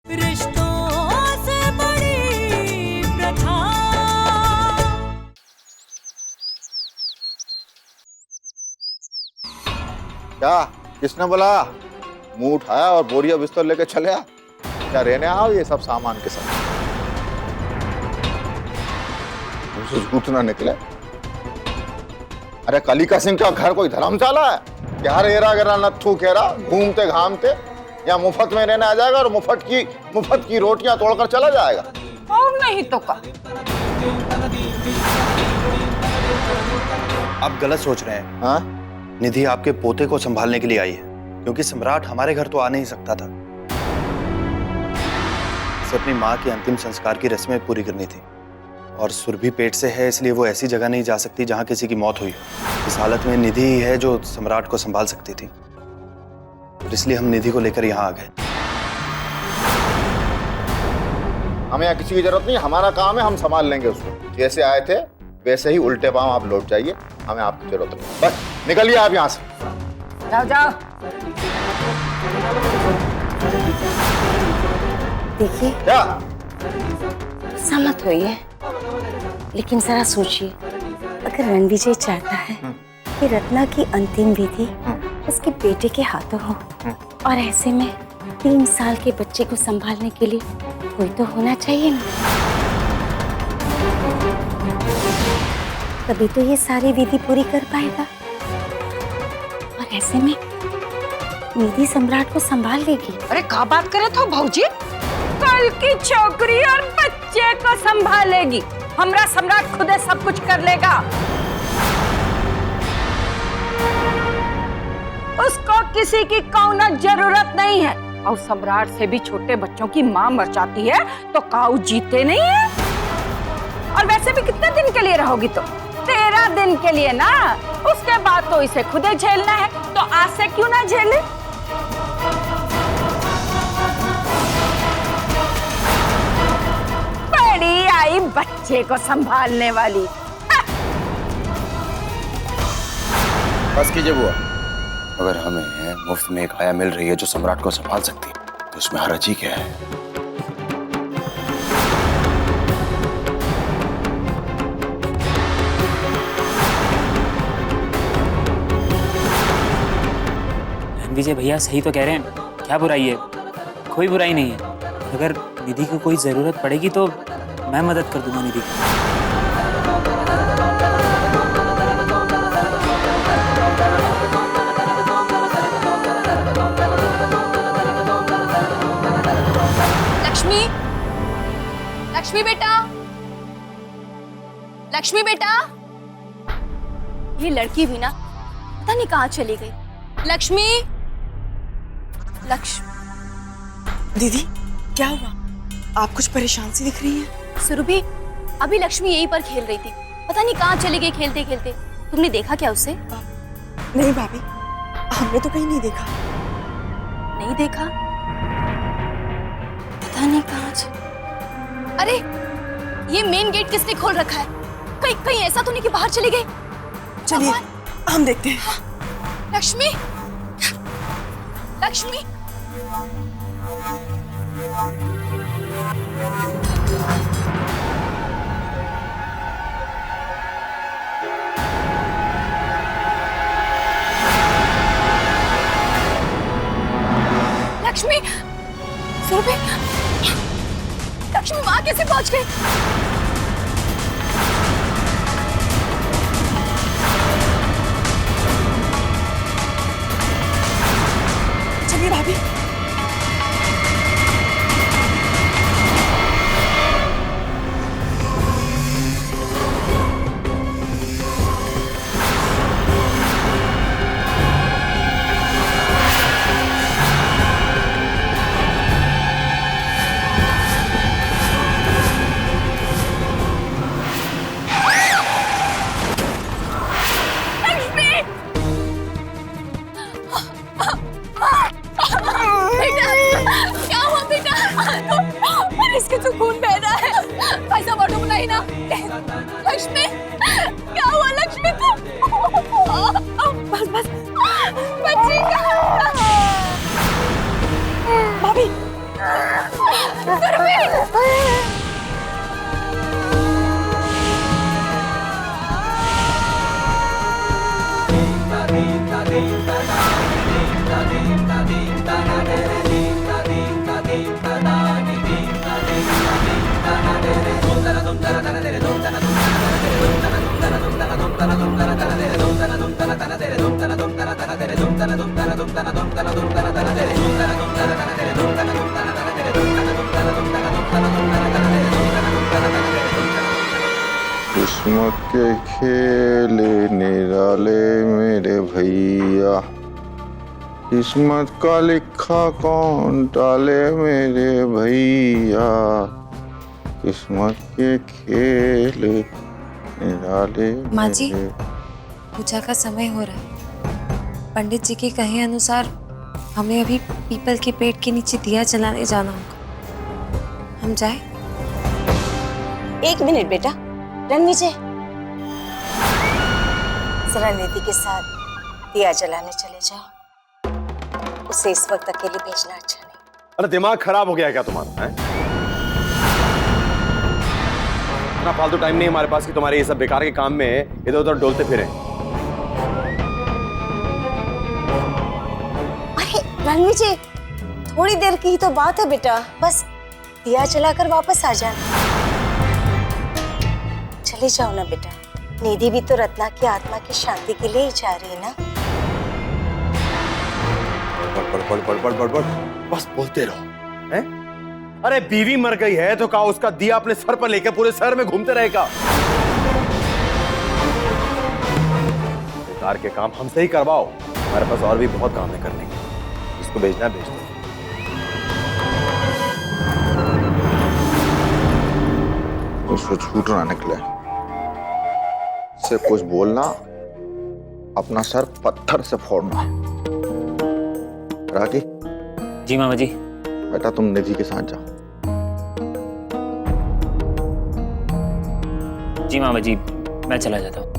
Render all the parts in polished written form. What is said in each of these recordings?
रिश्तों से बड़ी प्रथा। क्या किसने बोला? मुंह उठाया और बोरिया बिस्तर लेके चले आ? क्या रहने आओ ये सब सामान के साथ? तुमसे झूठ ना निकले। अरे कलिका सिंह का घर कोई धर्मशाला है क्या? रेरा गेरा नत्थू केरा घूमते घामते या मुफ्त में रहने आ जाएगा और मुफ्त की रोटियां तोड़कर चला जाएगा। और नहीं तो का। आप गलत सोच रहे हैं। हाँ? निधि आपके पोते को संभालने के लिए आई है, क्योंकि सम्राट हमारे घर तो आ नहीं सकता था। उसे अपनी माँ के अंतिम संस्कार की रस्में पूरी करनी थी, और सुरभि पेट से है, इसलिए वो ऐसी जगह नहीं जा सकती जहां किसी की मौत हुई हो। इस हालत में निधि ही है जो सम्राट को संभाल सकती थी, और इसलिए हम निधि को लेकर यहाँ आ गए। हमें यहाँ किसी की जरूरत नहीं, हमारा काम है, हम संभाल लेंगे उसको। जैसे आए थे वैसे ही उल्टे पांव आप लौट जाइए, हमें आपकी जरूरत नहीं। बस निकलिए आप यहाँ से। जाओ जाओ। देखिए क्या? सहमत होइए, लेकिन जरा सोचिए, अगर रणविजय चाहता है कि रत्ना की अंतिम विधि उसके बेटे के हाथों हो, और ऐसे में 3 साल के बच्चे को संभालने के लिए कोई तो होना चाहिए ना, तभी तो ये सारी विधि पूरी कर पाएगा। और ऐसे में निधि सम्राट को संभाल लेगी। अरे क्या बात करे तो भौजी, कल की छोकरी और बच्चे को संभालेगी। हमरा सम्राट खुद सब कुछ कर लेगा। उसको किसी की कौनो जरूरत नहीं है। और सम्राट से भी छोटे बच्चों की माँ मर जाती है तो काऊ जीते नहीं है। और वैसे भी कितने दिन के लिए रहोगी? तो 13 दिन के लिए ना, उसके बाद तो इसे खुद झेलना है, तो आज से क्यों ना झेले। बड़ी आई बच्चे को संभालने वाली। बस कीजिए बुआ, अगर हमें मुफ्त में एक आया मिल रही है जो सम्राट को संभाल सकती है, तो उसमें हरज ही क्या है? विजय भैया सही तो कह रहे हैं, क्या बुराई है? कोई बुराई नहीं है। अगर निधि को कोई जरूरत पड़ेगी तो मैं मदद कर दूंगा निधि की। लक्ष्मी, लक्ष्मी बेटा, लक्ष्मी बेटा, ये लड़की भी ना पता नहीं कहाँ चली गई। लक्ष्मी, दीदी क्या हुआ? आप कुछ परेशान सी दिख रही हैं। सुरभि, अभी लक्ष्मी यहीं पर खेल रही थी, पता नहीं कहाँ चली गई खेलते खेलते। तुमने देखा क्या उसे? नहीं भाभी, हमने तो कहीं नहीं देखा। नहीं देखा? पता नहीं कहाँ। अरे ये मेन गेट किसने खोल रखा है? कहीं कहीं ऐसा तो नहीं कि बाहर चली गई? चलिए हम देखते हैं। हाँ। लक्ष्मी, लक्ष्मी, लक्ष्मी, सुरभि, लक्ष्मी वहां कैसे पहुंच गई? चलिए भाभी। इसके तो खून बह रहा है। ऐसा ऑटो बुलाई ना। लक्ष्मी, क्या हुआ लक्ष्मी को? बस बस बच्ची का। भाभी किस्मत के खेले निराले मेरे भैया, किस्मत का लिखा कौन टाले मेरे भैया, किस्मत के खेले निराले माँ जी, मेरे। पूजा का समय हो रहा है। पंडित जी के कहे अनुसार हमें अभी पीपल के पेड़ के नीचे दिया जलाने जाना होगा। हम जाए? एक मिनट बेटा, रणविजय, जरा निधि के साथ दिया जलाने चले जाओ। उसे इस वक्त अकेले भेजना अच्छा नहीं। अरे दिमाग खराब हो गया है क्या तुम्हारा? इतना फालतू टाइम नहीं हमारे पास कि तुम्हारे ये सब बेकार के काम में इधर उधर डोलते फिरें। अरे रणविजय, थोड़ी देर की ही तो बात है बेटा, बस दिया जलाकर वापस आ जाना। चले जाओ ना बेटा, निधि भी तो रत्ना की आत्मा की शांति के लिए ही जा रही है ना। बड़ बस बोलते रहो हैं? अरे बीवी मर गई है तो कहा उसका दिया अपने सर पर लेकर पूरे शहर में घूमते रहेगा। बेकार के काम हमसे ही करवाओ, हमारे पास और भी बहुत काम है करने के। इसको भेजना भेज दो। उसको छूट ना निकले, से कुछ बोलना, अपना सर पत्थर से फोड़ना। राखी, जी मामा जी। बेटा तुम निधि के साथ जाओ। जी मामा जी, मैं चला जाता हूँ।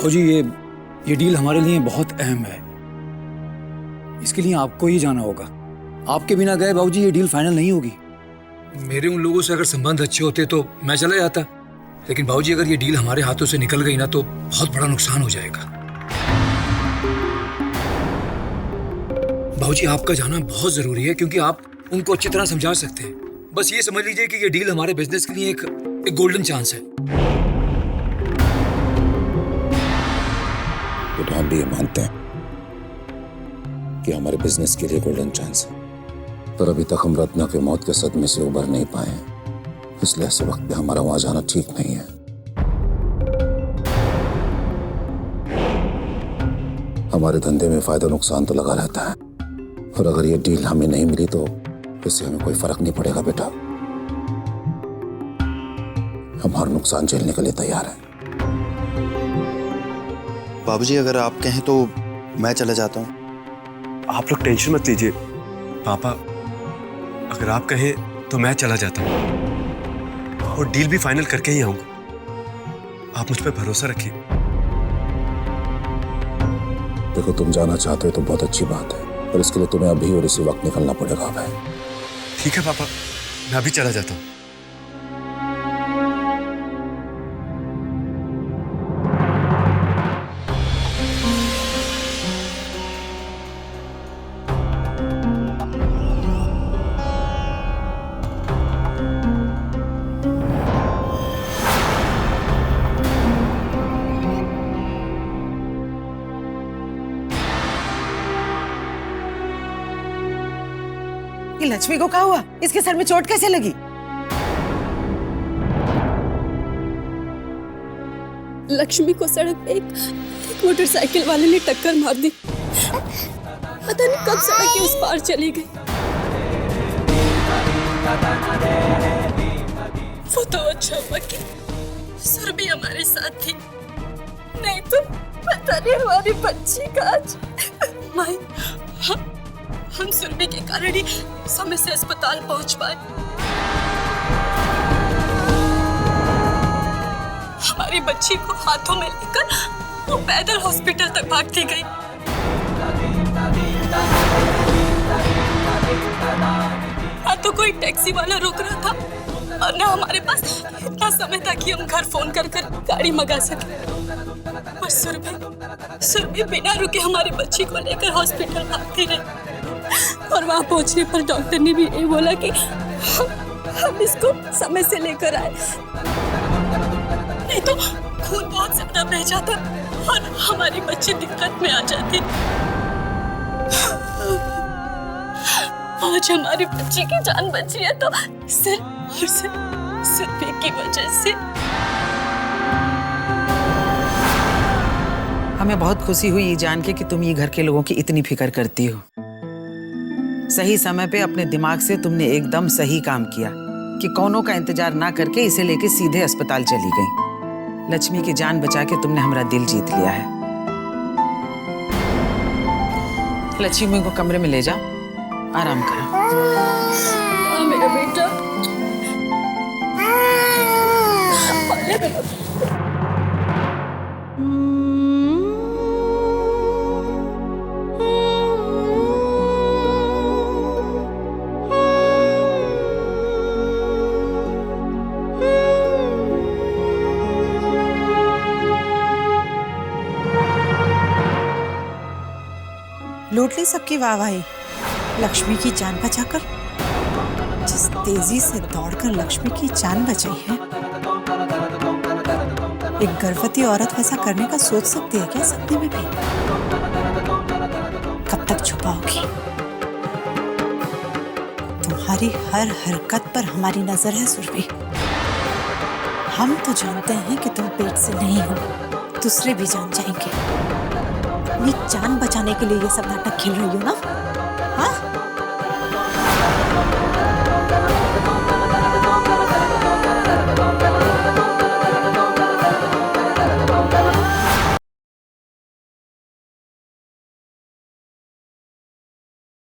जी ये डील हमारे लिए बहुत अहम है, इसके लिए आपको ही जाना होगा। आपके बिना गए बाबूजी ये डील फाइनल नहीं होगी। मेरे उन लोगों से अगर संबंध अच्छे होते तो मैं चला जाता, लेकिन बाबूजी अगर ये डील हमारे हाथों से निकल गई ना तो बहुत बड़ा नुकसान हो जाएगा। बाबूजी आपका जाना बहुत जरूरी है क्योंकि आप उनको अच्छी तरह समझा सकते हैं। बस ये समझ लीजिए कि ये डील हमारे बिजनेस के लिए एक गोल्डन चांस है। तो हम भी ये मानते हैं कि हमारे बिजनेस के लिए गोल्डन चांस है, पर अभी तक हम रत्ना के मौत के सदमे से उबर नहीं पाए, इसलिए ऐसे वक्त पे हमारा वहां जाना ठीक नहीं है। हमारे धंधे में फायदा नुकसान तो लगा रहता है, और अगर ये डील हमें नहीं मिली तो इससे हमें कोई फर्क नहीं पड़ेगा बेटा। हम हर नुकसान झेलने के लिए तैयार हैं। बाबूजी अगर आप कहें तो मैं चला जाता हूँ। आप लोग टेंशन मत लीजिए पापा, अगर आप कहें तो मैं चला जाता हूँ और डील भी फाइनल करके ही आऊंगा। आप मुझ पर भरोसा रखिए। देखो तुम जाना चाहते हो तो बहुत अच्छी बात है, पर इसके लिए तुम्हें अभी और इसी वक्त निकलना पड़ेगा भाई। ठीक है पापा, मैं अभी चला जाता हूँ। लक्ष्मी को क्या हुआ? इसके सर में चोट कैसे लगी? लक्ष्मी को सड़क पे एक मोटरसाइकिल वाले ने टक्कर मार दी। पता नहीं कब सड़क के उस पार चली गई। वो तो अच्छा हुआ कि सुरभि हमारे साथ थी। तो पता नहीं हमारी बच्ची का आज। माई, हम सुरभि के कारण ही समय से अस्पताल पहुंच पाए। हमारी बच्ची को हाथों में लेकर वो पैदल हॉस्पिटल तक भागती गई। ना तो कोई टैक्सी वाला रोक रहा था और ना हमारे पास इतना समय था कि हम घर फोन कर कर गाड़ी मंगा सके। और सुरभि बिना रुके हमारी बच्ची को लेकर हॉस्पिटल भागती रही और वहां पहुंचने पर डॉक्टर ने भी ये बोला कि हम इसको समय से लेकर आए, नहीं तो खून बहुत ज्यादा बह जाता और हमारी बच्ची दिक्कत में आ जाती। आज हमारी बच्ची की जान बची है तो सिर्फ और सिर्फ सुरभि की वजह से। हमें बहुत खुशी हुई ये जान के कि तुम ये घर के लोगों की इतनी फिक्र करती हो। सही समय पे अपने दिमाग से तुमने एकदम सही काम किया कि कौनों का इंतजार ना करके इसे लेके सीधे अस्पताल चली गई। लक्ष्मी की जान बचा के तुमने हमारा दिल जीत लिया है। लक्ष्मी को कमरे में ले जा, आराम करो। मेरा बेटा लूट ली सबकी वाहवाही। लक्ष्मी की जान बचाकर, जिस तेजी से दौड़कर लक्ष्मी की जान बचाई है, एक गर्भवती औरत वैसा करने का सोच सकती है क्या सपने में भी? कब तक छुपाओगी? तुम्हारी हर हरकत पर हमारी नजर है सुरभि। हम तो जानते हैं कि तुम पेट से नहीं हो, दूसरे भी जान जाएंगे। अपनी जान बचाने के लिए ये सब नाटक खेल रही हो ना?